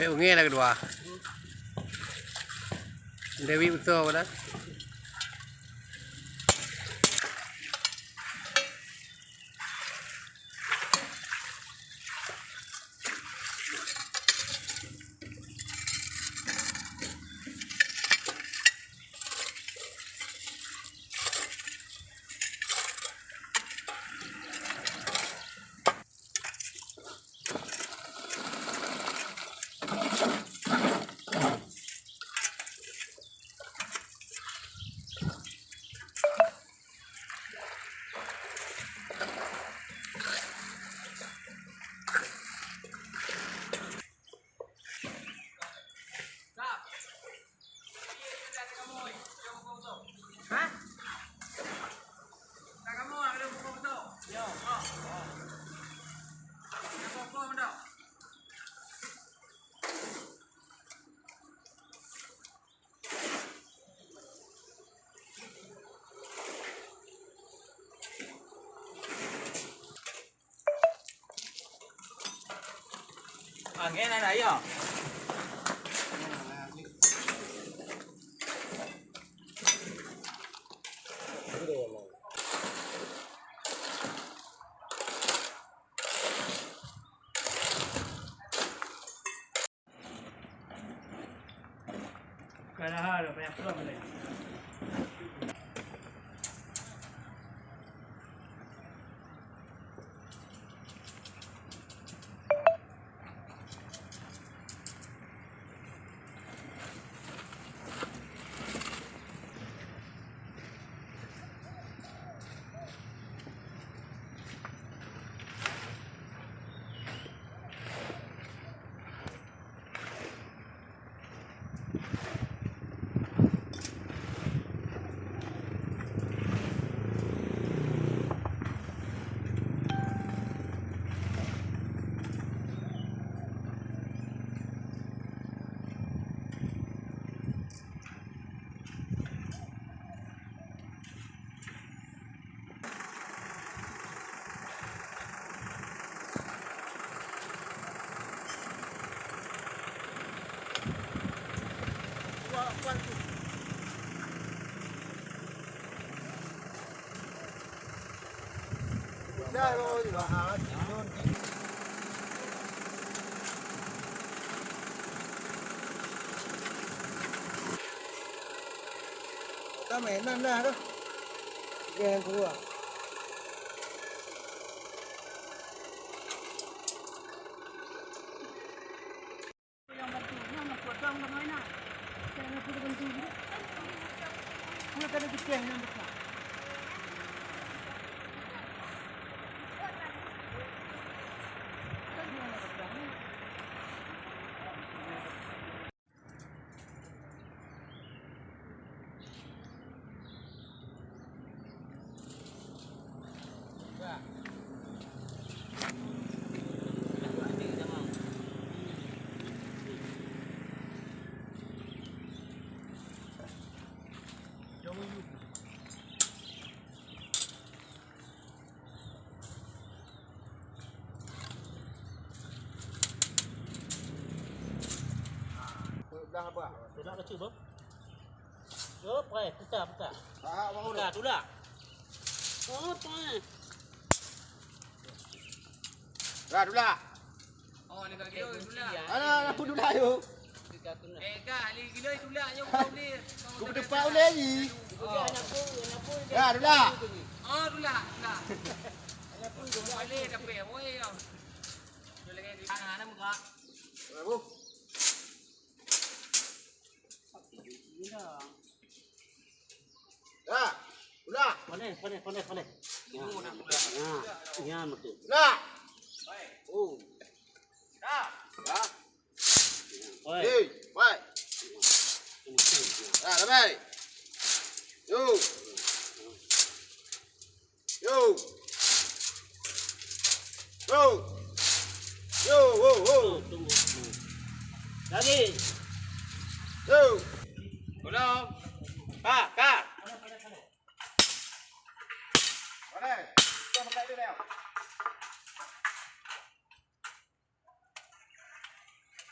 Ungi lah kedua. Dewi betul pada. Nghe này đấy à? Cái là hai rồi, mẹ không làm này. Đây thôi thì bà chỉ luôn. Ta mẹ năn ra đó. Ghen cũng à. Dah apa? Sudah kecil bang. Yup, kita. Mau Sudah. Oh, tuh. Dah dulu. Oh, ni kilo dulu. Ana pun dulu ayo. Kak, ali kilo dulu ayo kau ni. Ku depan boleh ni. Dah dulu. Oh, dulu. Ayo pun boleh dapat boy. Boleh lagi tangan muka. Baru. Dah. Udah. Pandai. Ya, betul. Dah. Oh. Dah. Dah. Oi. Hey, baik. Dah, baik. Yo. Yo. Yo. Yo, Tunggu. Lagi. Yo. Belum. Kak. Boleh. Kita pakai dulu dah.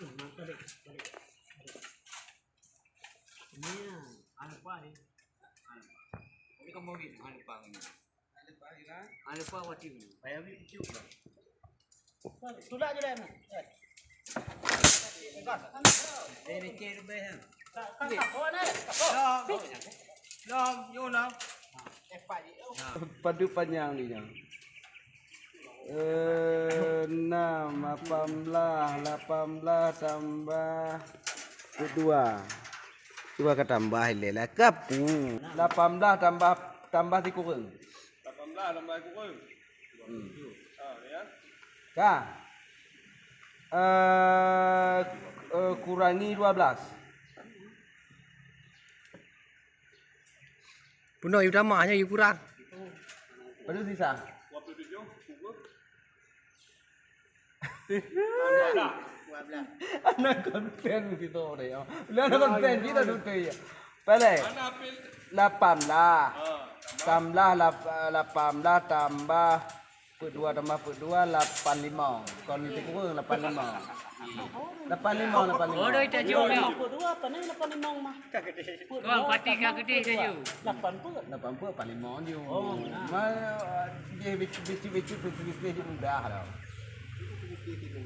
Maka Ini anu apa ni? Ini kamu ni anu pang ni. Anu pang wati ni. Bayar ni kecil lah. Tulak je dah. Ini kecil lebih kan? Tak kau ni. Lom, yo lom. Padu panjang dia. 6, 18 tambah 2. Cuba kata tambah lelah kapu. 18 tambah 3 kurang. 18 tambah kurang. Ya. Kah? Kurangi 12. Puno you tambahnya you kurang. Padu sisa. 27 kurang. Anak konten gitu deh. Anak konten kita tu ya. Pale. Mana apel? 18. Tambah 18 tambah 2 tambah 2 85. Kon itu kurang 85. 85. Oh, dah tak jauh ni. Apa dua apa ni 85 mah. Kau pati kau gede saja. 80. 80 paling mau je. Oh, dia bicu dia mudah dah.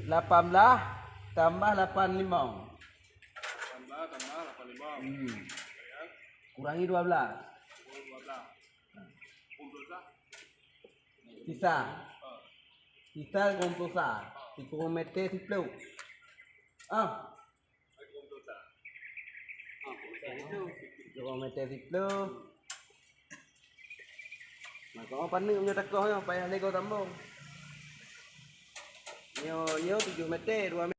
18 tambah 85. 18 tambah 85. Kurangi 12. 12. Sisa. Sisa kumpul sah. 3 meter 10. Ah. 2 meter 10. Maka orang pandai punya takoh payah lego tambung. Nyo 7 meter 2 meter.